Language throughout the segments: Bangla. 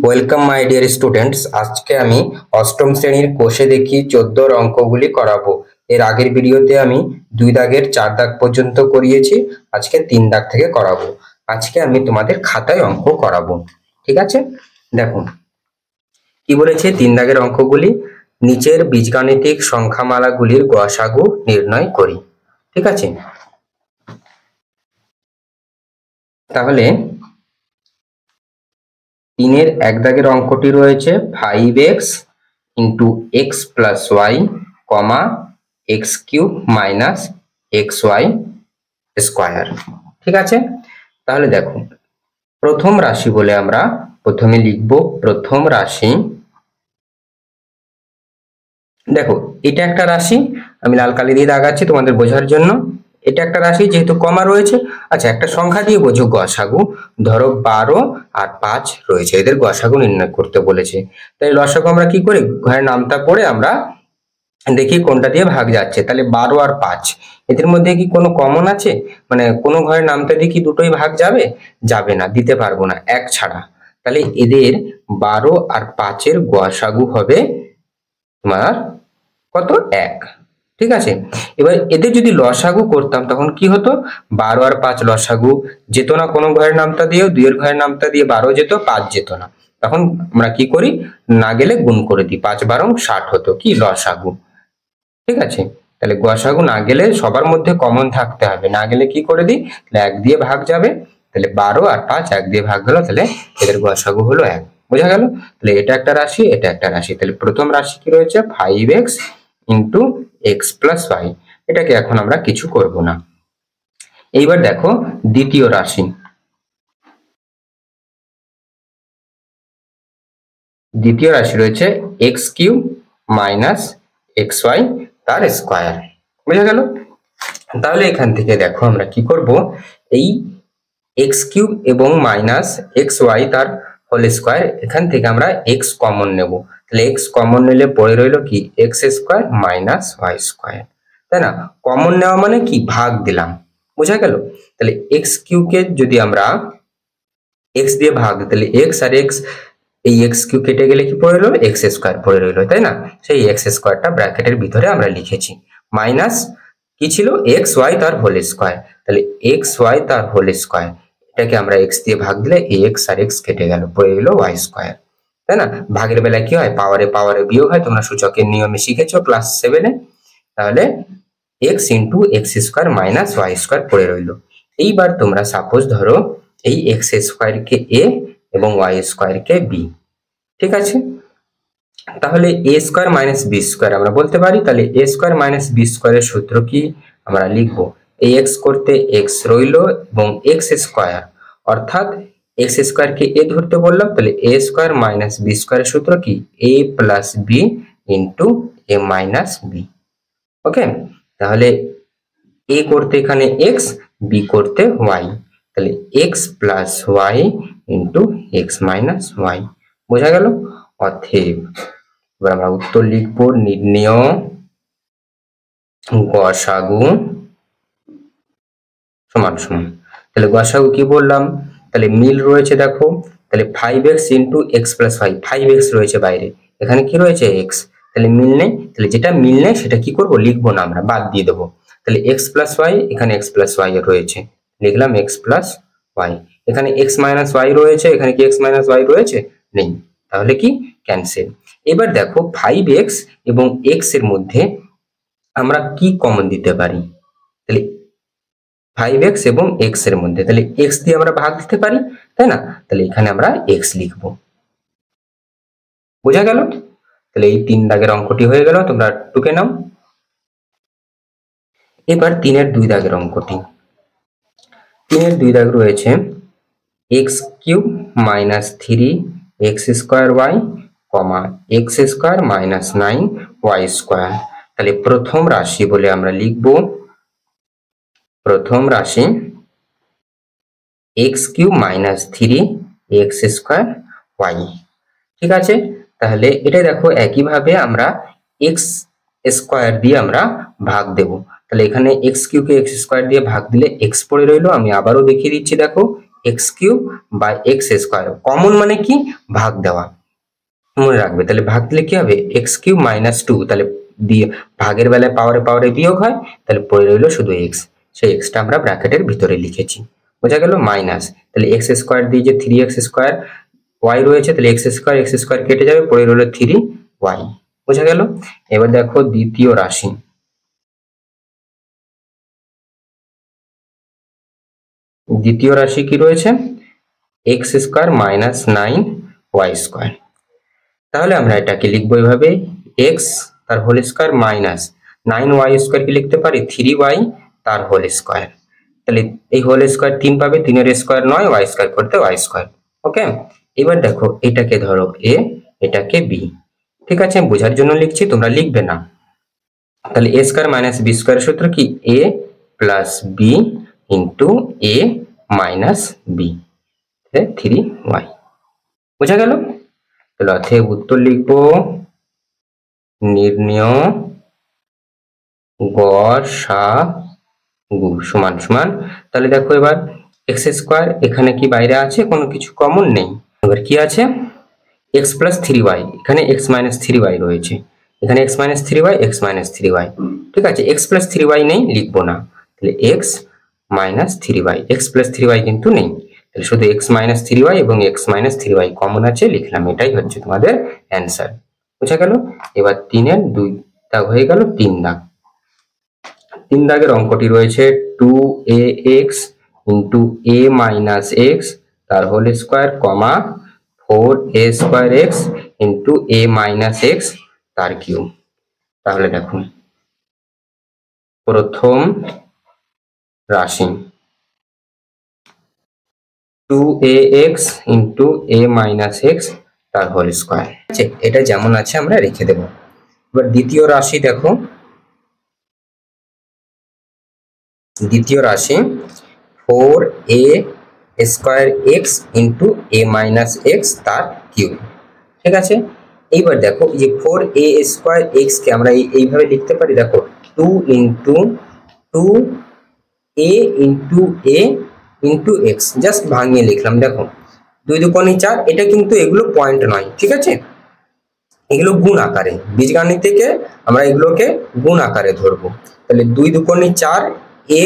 Welcome my dear students. আজকে আমি অষ্টম শ্রেণীর কোষে দেখি 14 অঙ্কগুলি করাবো। এর আগের ভিডিওতে আমি 2 দাগের 4 দাগ পর্যন্ত করিয়েছি, আজকে 3 দাগ থেকে করাবো। আজকে আমি তোমাদের খাতায় অঙ্ক করাবো, ঠিক আছে? দেখুন কি বলেছে 3 দাগের অঙ্কগুলি। নিচের বীজগাণিতিক সংখ্যামালাগুলির গসাগু নির্ণয় করি, ঠিক আছে? তাহলে 3-এর 1 দাগের অঙ্কটি রয়েছে 5x into x plus y comma x cube minus x y square, ঠিক আছে? তাহলে দেখো প্রথম রাশি বলে আমরা প্রথমে লিখব প্রথম রাশি। দেখো এটা একটা রাশি, আমি লাল কালি দিয়ে দাগাচ্ছি তোমাদের বোঝার জন্য। এটা একটা রাশি, যেহেতু কমা রয়েছে। আচ্ছা, একটা সংখ্যা দিয়ে বোঝো গসাগু। ধরো 12 আর 5 রয়েছে, এদের গসাগু নির্ণয় করতে বলেছে। তাই লসাগু আমরা কি করি, ঘরের নামটা পড়ে আমরা দেখি কোনটা দিয়ে ভাগ যাচ্ছে। তাহলে 12 আর 5 এদের মধ্যে কি কোনো কমন আছে? মানে কোনো ঘরের নামটা দিয়ে কি দুটোই ভাগ যাবে? যাবে না, দিতে পারবো না এক ছাড়া। তাহলে এদের 12 আর 5-এর গসাগু হবে তোমার কত? 1, ঠিক আছে? এবার এদের যদি লসাগু করতাম তখন কি হতো? 12 আর 5 লসাগু যেত না কোনো ঘরের নামটা দিয়েও, 2 এর ঘরের নামটা দিয়ে 12 যেত, 5 যেত না। তখন আমরা কি করি, না গেলে গুণ করে দিই, 5 12 60 হতো কি লসাগু, ঠিক আছে? তাহলে গসাগু না গেলে সবার মধ্যে কমন থাকতে হবে, না গেলে কি করে দিই, তাহলে 1 দিয়ে ভাগ যাবে। তাহলে 12 আর 5 1 দিয়ে ভাগ গেল, তাহলে এদের গসাগু হলো 1। বোঝা গেল? তাহলে এটা একটা রাশি, এটা একটা রাশি। তাহলে প্রথম রাশি কি রয়েছে 5x into x plus Y. এটাকে এখন আমরা কিছু করব না। এইবার দেখো দ্বিতীয় রাশি। দ্বিতীয় রাশি রয়েছে x cube minus x y তার স্কোয়ার। বোঝা গেল? তাহলে এখান থেকে দেখো আমরা কি করব, এই এক্স কিউব এবং মাইনাস এক্স ওয়াই তার হোল স্কোয়ার, এখান থেকে আমরা এক্স কমন নেব। তাহলে এক্স কমন নিলে পড়ে রইল কি x square minus y square, তাই না? কমন নেওয়া মানে কি, ভাগ দিলাম। বোঝা গেল? তাহলে এক্স কিউবকে যদি আমরা এক্স দিয়ে ভাগ দিই, তাহলে এক্স আর এক্স, এই এক্স কিউব কেটে গেলে কি পড়ে রইল, এক্স স্কোয়ার পড়ে রইল, তাই না? সেই এক্স স্কোয়ারটা ব্র্যাকেটের ভিতরে আমরা লিখেছি, মাইনাস কি ছিল এক্স ওয়াই তার হোল স্কোয়ার। তাহলে এক্স ওয়াই তার হোল স্কোয়ার, এটাকে আমরা এক্স দিয়ে ভাগ দিলে এক্স আর এক্স কেটে গেল, পড়ে গেল ওয়াই স্কোয়ার, তাই না? ভাগের বেলায় কি হয়, পাওয়ারে পাওয়ারে বিয়োগ হয়, তোমরা সূচকের নিয়মে শিখেছো ক্লাস 7-এ। তাহলে x into x square minus y square পড়ে রইল। এইবার তোমরা সাপোজ ধরো এই এক্স স্কোয়ার কে এ এবং ওয়াই স্কোয়ার কে বি, ঠিক আছে? তাহলে এ স্কোয়ার মাইনাস বি স্কোয়ার আমরা বলতে পারি। তাহলে এ স্কোয়ার মাইনাস বি স্কোয়ারের সূত্র কি আমরা লিখবো, এই এক্স করতে এক্স রইল এবং এক্স স্কোয়ার, অর্থাৎ এক্স স্কোয়ার কে এ ধরতে বললাম, তাহলে এ স্কোয়ার মাইনাস বি স্কোয়ারের সূত্র কি a plus b into a minus b. Okay, তাহলে এ করতে এখানে এক্স, বি করতে ওয়াই, তাহলে x plus y into x minus y. বোঝা গেল? অতএব এবার আমরা উত্তর লিখবো নির্ণেয় গসাগু সমান সমান। তাহলে গসাগু কি বললাম, তাহলে মিল রয়েছে দেখো, তাহলে 5x into x plus Y, 5x রয়েছে বাইরে, এখানে কি রয়েছে এক্স, তাহলে মিল নেই। তাহলে যেটা মিল নেই সেটা কি করব, লিখবো না, আমরা বাদ দিয়ে দেবো। তাহলে এক্স প্লাস ওয়াই, এখানে এক্স প্লাস ওয়াই রয়েছে, লিখলাম এক্স প্লাস ওয়াই। এখানে এক্স মাইনাস ওয়াই রয়েছে, এখানে কি এক্স মাইনাস ওয়াই রয়েছে? নেই, তাহলে কি ক্যান্সেল। এবার দেখো 5x এবং এক্স এর মধ্যে আমরা কি কমন দিতে পারি, তাহলে 5x এবং x এর মধ্যে, তাহলে x দিয়ে আমরা ভাগ দিতে পারি, তাই না? তাহলে এখানে আমরা x লিখব। বোঝা গেল? তাহলে এই 3 দাগের অঙ্কটি হয়ে গেল, তোমরা টুকে নাও। এবার 3-এর 2 দাগের অঙ্কটি। 3-এর 2 দাগ রয়েছে x cube minus 3x square y comma x square minus 9y square. তাহলে প্রথম রাশি বলে আমরা লিখব প্রথম রাশি x cube minus 3x square y, ঠিক আছে? তাহলে এটা দেখো একইভাবে আমরা এক্স স্কোয়ার দিয়ে আমরা ভাগ দেব। তাহলে এখানে এক্স কিউবকে এক্স স্কোয়ার দিয়ে ভাগ দিলে এক্স পড়ে রইলো, আমি আবারও দেখিয়ে দিচ্ছি, দেখো x cube by x square. Common মানে কি, ভাগ দেওয়া, মনে রাখবে। তাহলে ভাগ দিলে কি হবে, এক্স কিউব মাইনাস টু, তাহলে ভাগের বেলায় পাওয়ারে পাওয়ারে বিয়োগ হয়, তাহলে পড়ে রইল শুধু এক্স। সেই এক্সটা আমরা ব্র্যাকেটের ভিতরে লিখেছি, বোঝা গেল। মাইনাস, তাহলে এক্স স্কোয়ার দিয়ে যে 3x স্কোয়ার ওয়াই রয়েছে, তাহলে এক্স স্কোয়ার কেটে যাবে, পড়ে রইল 3y, বোঝা গেল। এবার দেখো দ্বিতীয় রাশি, দ্বিতীয় রাশি কি রয়েছে, x square minus 9y square. তাহলে আমরা এটাকে লিখবো এইভাবে, এক্স তার whole square minus 9y square কি লিখতে পারি 3y তার হোল স্কোয়ার। তাহলে এই হোল স্কোয়ার 3 পাবে, 3 এর স্কোয়ার 9, y স্কোয়ার করতে y স্কোয়ার। ওকে, এবার দেখো এটাকে ধরো a, এটাকে b, ঠিক আছে, বোঝার জন্য লিখছি, তোমরা লিখবে না। তাহলে a square minus b square সূত্র কি, a plus b into a minus b, 3y, বোঝা গেল। তাহলে অতএব উত্তর লিখবো নির্ণয় গসাগু সমান সমান, তাহলে দেখো এবার এক্স স্কোয়ার এখানে কি বাইরে আছে, কোনো কিছু কমন নেই, এবার কি আছে এক্স প্লাস 3y, এখানে এক্স মাইনাস 3y রয়েছে, এখানে x minus 3y, x minus 3y, ঠিক আছে, এক্স প্লাস 3y নেই, লিখবো না, তাহলে x minus 3y, x plus 3y কিন্তু নেই, তাহলে শুধু এক্স মাইনাস 3y এবং এক্স মাইনাস 3y কমন আছে, লিখলাম, এটাই হচ্ছে তোমাদের অ্যান্সার, বোঝা গেল। এবার 3-এর 2 দাগ হয়ে গেল, 3 দাগ, 3 দাগের অঙ্কটি রয়েছে 2ax into a minus x তার whole square comma 4a square x into a minus x তার কিউব। তাহলে দেখুন প্রথম রাশি 2ax into a minus x তার হোল স্কোয়ার, এটা যেমন আছে আমরা রেখে দেব। এবার দ্বিতীয় রাশি দেখো, দ্বিতীয় রাশি 4a square x into a minus x তার কিউব, ঠিক আছে। এইবার দেখো যে 4a স্কোয়ার এক্স কে আমরা এইভাবে লিখতে পারি, দেখো 2 into 2a into a into x, just ভাঙিয়ে লিখলাম, দেখো 2 দুগুণে 4, এটা কিন্তু এগুলো পয়েন্ট নয়, ঠিক আছে, এগুলো গুণ আকারে, বীজগণিত থেকে আমরা এগুলোকে গুণ আকারে ধরবো। তাহলে 2 দুগুণে 4, a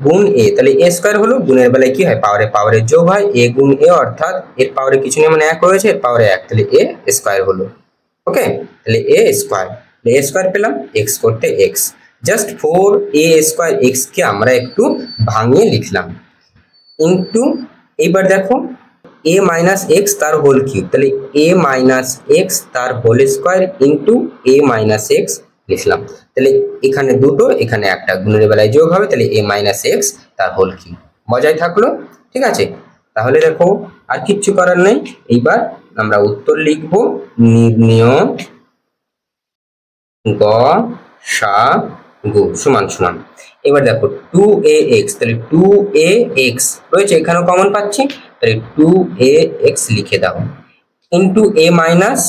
গুণ a, তাহলে a স্কয়ার হলো, গুণের বেলায় কি হয়, পাওয়ারে পাওয়ারে যোগ হয়, a গুণ a, অর্থাৎ এর পাওয়ারে কিছু নেই মানে 1 রয়েছে, এর পাওয়ারে 1, তাহলে a স্কয়ার হলো। ওকে, তাহলে a স্কয়ার, a স্কয়ার পেলাম, x করতে x, just 4a square x কে আমরা একটু ভাঙিয়ে লিখলাম, ইনটু এইবার দেখো a মাইনাস এক্স তার হোল কিউব, তাহলে a মাইনাস এক্স তার whole square into a minus x লিখলাম, তাহলে এখানে দুটো এখানে একটা, গুণের বেলায় যোগ হবে, তাহলে a মাইনাস এক্স তার হোল কিউব, মজাই থাকলো, ঠিক আছে। তাহলে দেখো আর কিচ্ছু করার নেই, এইবার আমরা উত্তর লিখব নির্ণয় গসাগু সমান সমান, এবার দেখো 2ax, তাহলে 2ax রয়েছে, এখানেও কমন পাচ্ছি, তাহলে 2ax লিখে দাও, ইনটু a মাইনাস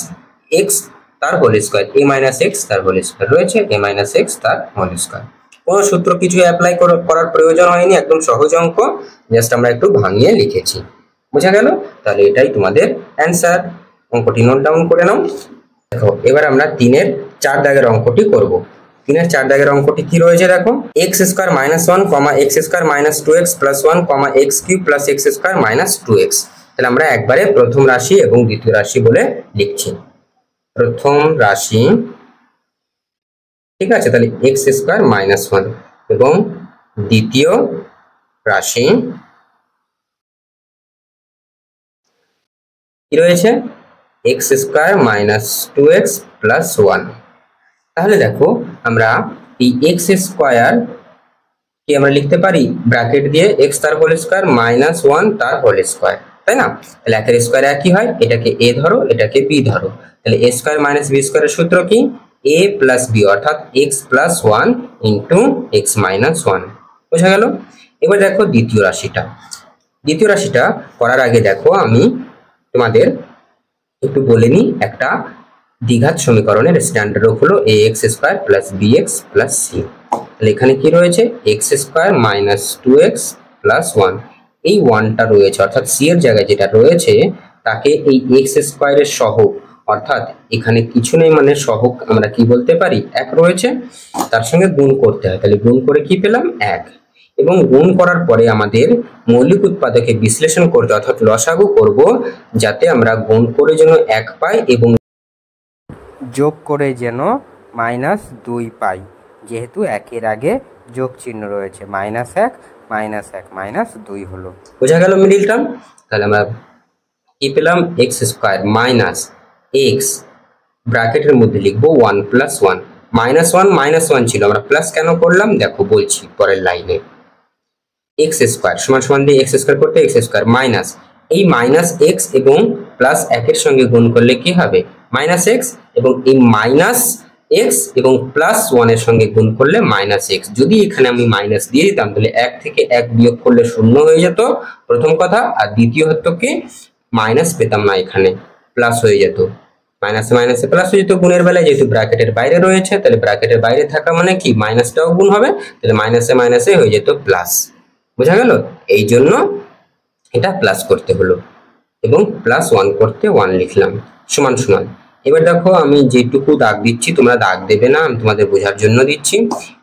এক্স তার whole square, a minus x তার হোল স্কয়ার রয়েছে, a মাইনাস এক্স তার হোল স্কয়ার, কোনো সূত্র কিছু অ্যাপ্লাই করার প্রয়োজন হয়নি, একদম সহজ অঙ্ক, জাস্ট আমরা একটু ভাঙিয়ে লিখেছি, বোঝা গেল। তাহলে এটাই তোমাদের অ্যান্সার, অঙ্কটি নোট ডাউন করে নাও। দেখো এবার আমরা 3-এর 4 দাগের অঙ্কটি করব। 3-এর 4 দাগের অঙ্কটি কি রয়েছে দেখো, x square minus 1 comma x square minus 2x plus 1 comma x cube plus x square minus 2x। তাহলে আমরা একবারে প্রথম রাশি এবং দ্বিতীয় রাশি বলে লিখছি। প্রথম রাশি, ঠিক আছে, তাহলে এক্স স্কয়ার মাইনাস 1 এবং দ্বিতীয় রাশি কি রয়েছে, x square minus 2x plus 1। তাহলে দেখো আমরা এই এক্স স্কয়ার কি আমরা লিখতে পারি ব্র্যাকেট দিয়ে এক্স তার হোল স্কয়ার মাইনাস 1 তার হোল স্কয়ার, তাই না। তাহলে একের স্কয়ার একই হয়, এটাকে a ধরো, এটাকে b ধরো, তাহলে a স্কয়ার মাইনাস b স্কয়ারের সূত্র কি, a প্লাস b, অর্থাৎ x plus 1 into x minus 1, বোঝা গেল। এবার দেখো দ্বিতীয় রাশিটা, দ্বিতীয় রাশিটা করার আগে দেখো আমি তোমাদের একটু বলে নিই, একটা দ্বিঘাত সমীকরণের স্ট্যান্ডার্ড রূপ হলো ax square plus bx plus c। তাহলে এখানে কি রয়েছে, x square minus 2x plus 1, এই ওয়ানটা রয়েছে, অর্থাৎ সি এর জায়গায় যেটা রয়েছে তাকে এই এক্স স্কোয়ারের সহগ, অর্থাৎ এখানে কিছু নেই মানে সহগ আমরা কি বলতে পারি, এক রয়েছে, তার সঙ্গে গুণ করতে হয়। তাহলে গুণ করে কি পেলাম, এক। এবং গুণ করার পরে আমাদের মৌলিক উৎপাদকে বিশ্লেষণ করতে অর্থাৎ লসাগু করব, যাতে আমরা গুণ করে যেন এক পাই এবং যোগ করে যেন -2 পাই, যেহেতু একের আগে যোগ চিহ্ন রয়েছে, -1 -1 -2 হলো। বোঝা গেল মিডিল টার্ম? তাহলে আমরা কি পেলাম, এক্স স্কোয়ার মাইনাস এক্স, ব্র্যাকেটের মধ্যে লিখবো 1 + 1, -1 ছিল, আমরা প্লাস কেন করলাম দেখো বলছি পরের লাইনে। এক্স স্কোয়ার সমান সমান দিয়ে এক্স স্কোয়ার করতে এক্স স্কোয়ার মাইনাস এই মাইনাস এক্স এবং প্লাস একের সঙ্গে গুণ করলে কি হবে, -x, এবং এই -x এবং +1 এর সঙ্গে গুণ করলে -x। যদি এখানে আমি মাইনাস দিয়ে দিতাম তাহলে 1 থেকে 1 বিয়োগ করলে 0 হয়ে যেত, প্রথম কথা। আর দ্বিতীয় হতো কি, মাইনাস পেতাম না, এখানে প্লাস হয়ে যেত, মাইনাসে মাইনাসে প্লাস হয়ে যেত গুণের বেলায়, যেহেতু ব্র্যাকেটের বাইরে রয়েছে তাহলে ব্র্যাকেটের বাইরে থাকা মানে কি মাইনাসটাও গুণ হবে, তাহলে মাইনাসে মাইনাসে হয়ে যেত প্লাস। বোঝা গেল? এই জন্য এটা প্লাস করতে হলো এবং +1 করতে 1 লিখলাম সমান সমান। এবার দেখো আমি যেটুকু দাগ দিচ্ছি তোমরা দাগ দেবে না, আমি তোমাদের বোঝার জন্য দিচ্ছি।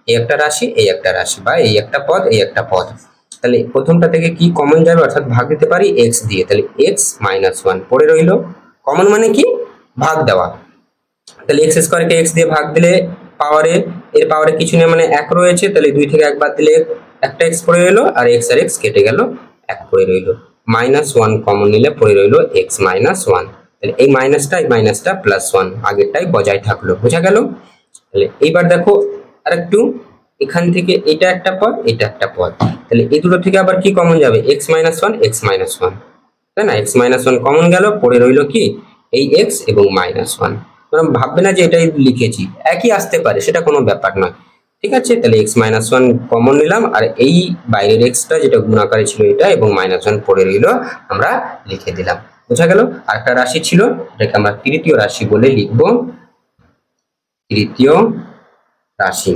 এই একটা রাশি, এই একটা রাশি, বা এই একটা পদ, এই একটা পদ। তাহলে প্রথমটা থেকে কি কমন যাবে, অর্থাৎ ভাগ দিতে পারি x দিয়ে, তাহলে x - 1 পড়ে রইল। কমন মানে কি, ভাগ দেওয়া। তাহলে x স্কোয়ারকে x দিয়ে ভাগ দিলে পাওয়ারে, এর পাওয়ারে কিছু নেই মানে 1 রয়েছে, তাহলে 2 থেকে 1 বাদ দিলে একটা x পড়ে রইল, আর x আর x কেটে গেল, 1 পড়ে রইল। -1 কমন নিলে পড়ে রইল x - 1। তাহলে এই মাইনাসটা +1, আগেরটাই বজায় থাকলো। বোঝা গেল? তাহলে এইবার দেখো আরেকটু, এখান থেকে এটা একটা পদ, এটা একটা পদ, তাহলে এই দুটো থেকে আবার কি কমন যাবে, x - 1 x - 1, তাই না? x - 1 কমন গেল, পড়ে রইল কি এই x এবং -1। তোমরা ভাববে না যে এটাই লিখেছি, একই আসতে পারে, সেটা কোনো ব্যাপার নয়, ঠিক আছে? তাহলে x - 1 কমন নিলাম, আর এই বাইরের xটা যেটা গুণ আকারে ছিল এটা এবং -1 পড়ে রইল, আমরা লিখে দিলাম। বোঝা গেল? আরেকটা রাশি ছিল, এটাকে আমরা তৃতীয় রাশি বলে লিখব। তৃতীয় রাশি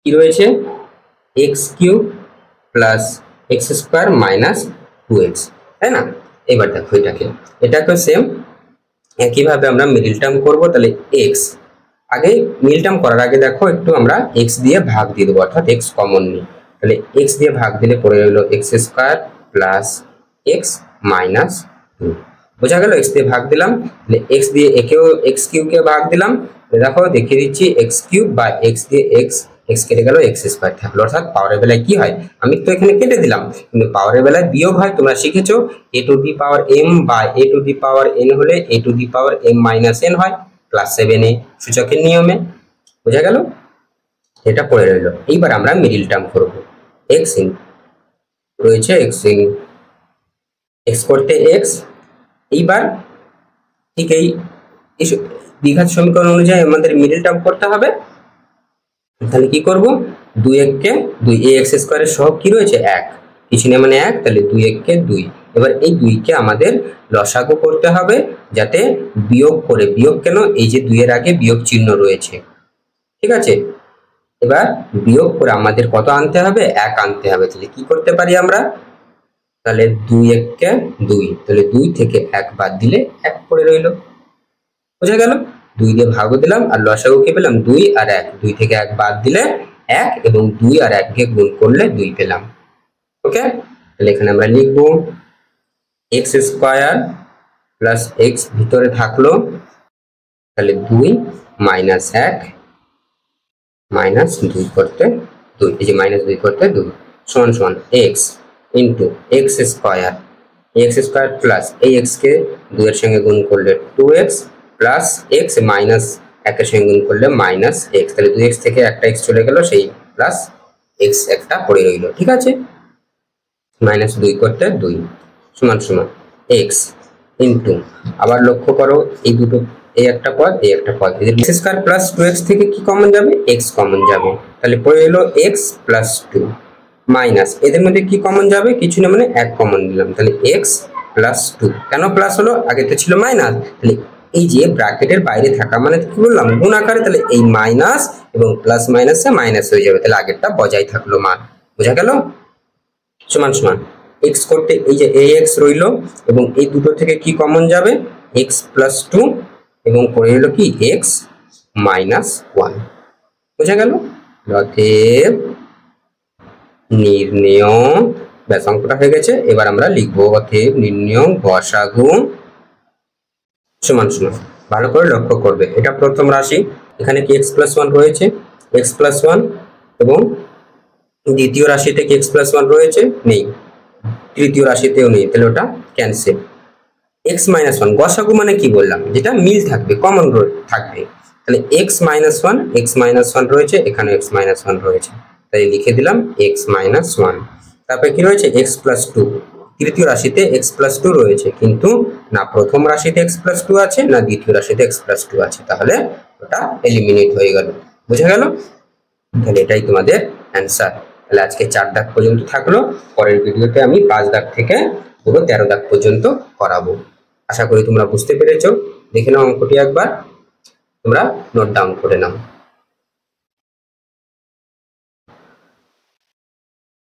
কি রয়েছে, x³ + x² - 2x, তাই না? এবার দেখো এটাকে সেম একইভাবে আমরা মিডল টার্ম করবো। তাহলে x আগে মিডল টার্ম করার আগে দেখো একটু আমরা x দিয়ে ভাগ দিয়ে দেবো, অর্থাৎ x কমন নিই। তাহলে x দিয়ে ভাগ দিলে পড়ে রইল x² + x - 2। বোঝা গেল? x দিয়ে ভাগ দিলাম, তাহলে x দিয়ে একেও x³ কে ভাগ দিলাম, দেখো দেখিয়ে দিচ্ছি x³ বা x দিয়ে x কেটে গেল, x² থাকলো। অর্থাৎ পাওয়ারের বেলায় কি হয়, আমি তো এখানে কেটে দিলাম, কিন্তু পাওয়ারের বেলায় বিয়োগ হয়। তোমরা শিখেছো a⁴m বা a⁴n হলে a⁴m - n হয়, ক্লাস 7 এ সূচকের নিয়মে। বোঝা গেল? এটা পড়ে রইল। এইবার আমরা মিডল টার্ম করব। x রয়েছে, x করতে x। এইবার ঠিক এই দ্বিঘাত সমীকরণ অনুযায়ী আমাদের মিডল টার্ম করতে হবে। তাহলে কি করব, 2 কে 2, এই x² এর সহগ কি রয়েছে 1, কিছু নেই মানে 1, তাহলে 2 কে 2। এবার এই 2 কে আমাদের লসাগু করতে হবে, যাতে বিয়োগ করে, বিয়োগ কেন, এই যে 2 এর আগে বিয়োগ চিহ্ন রয়েছে, ঠিক আছে? এবার বিয়োগ করে আমাদের কত আনতে হবে, 1 আনতে হবে। তাহলে কি করতে পারি আমরা, তাহলে 2 কে 2, তাহলে 2 থেকে 1 বাদ দিলে 1 পড়ে রইল। বোঝা গেল? 2 দিয়ে ভাগ দিলাম, আর লসাগু কি পেলাম 2 আর 1, 2 থেকে 1 বাদ দিলে 1, এবং 2 আর 1 কে গুণ করলে 2 পেলাম। ওকে, তাহলে এখানে আমরা লিখব x² + x ভিতরে থাকলো, তাহলে 2 - 1 - 2 করতে 2, এই যে -2 করতে 2 সমান সমান x ইন্টু x² প্লাস এই x কে 2 এর সঙ্গে গুণ করলে 2x প্লাস x মাইনাস 1 এর সঙ্গে গুণ করলে -x, তাহলে 2x থেকে একটা x চলে গেল, সেই প্লাস x একটা পড়ে রইল, ঠিক আছে? -2 করতে 2 সমান সমান x ইন্টু, আবার লক্ষ্য করো এই দুটো, এই একটা পদ, এই একটা পদ, x² + 2x থেকে কি কমন যাবে, x কমন যাবে, তাহলে পড়ে এলো x + 2 মাইনাস, এদের মধ্যে কি কমন যাবে, কিছু না মানে 1 কমন দিলাম, তাহলে x + 2। কেন প্লাস হলো, আগে তো ছিল মাইনাস, তাহলে এই যে ব্র্যাকেটের বাইরে থাকা মানে কি বললাম, গুণ আকারে, তাহলে এই মাইনাস এবং প্লাস মাইনাসে মাইনাস হয়ে যাবে, তাহলে আগেরটা বজায় থাকলো মান। বোঝা গেল? সমান সমান এক্স করতে এই যে ax রইল এবং এই দুটো থেকে কি কমন যাবে x প্লাস 2 এবং পরে হলো কি x মাইনাস 1 বুঝা গেল অতএব নির্ণয় ব্যাস অঙ্কটা হয়ে গেছে এবার আমরা লিখব অতএব নির্ণয় গসাগু সমান সমান ভালো করে লক্ষ্য করবে এটা প্রথম রাশি এখানে কি x প্লাস 1 রয়েছে x প্লাস 1 এবং দ্বিতীয় রাশিতে কি x প্লাস 1 রয়েছে নেই তৃতীয় রাশিতেও নেই তাহলে ওটা ক্যান্সেল x মাইনাস 1 গসাগু মানে কি বললাম যেটা মিল থাকবে কমন থাকবে তাহলে x মাইনাস 1 রয়েছে এখানে x মাইনাস 1 রয়েছে তাই লিখে দিলাম x মাইনাস 1 তারপরে কি রয়েছে x প্লাস 2 তৃতীয় রাশিতে x প্লাস 2 রয়েছে কিন্তু না প্রথম রাশিতে x প্লাস 2 আছে না দ্বিতীয় রাশিতে x প্লাস 2 আছে তাহলে ওটা এলিমিনেট হয়ে গেল বুঝা গেল তাহলে এটাই তোমাদের অ্যানসার তাহলে আজকে 4 দাগ পর্যন্ত থাকলো পরের ভিডিওতে আমি 5 দাগ থেকে পুরো 13 দাগ পর্যন্ত করাবো আশা করি তোমরা বুঝতে পেরেছো দেখে নাও অঙ্কটি একবার তোমরা নোট ডাউন করে নাও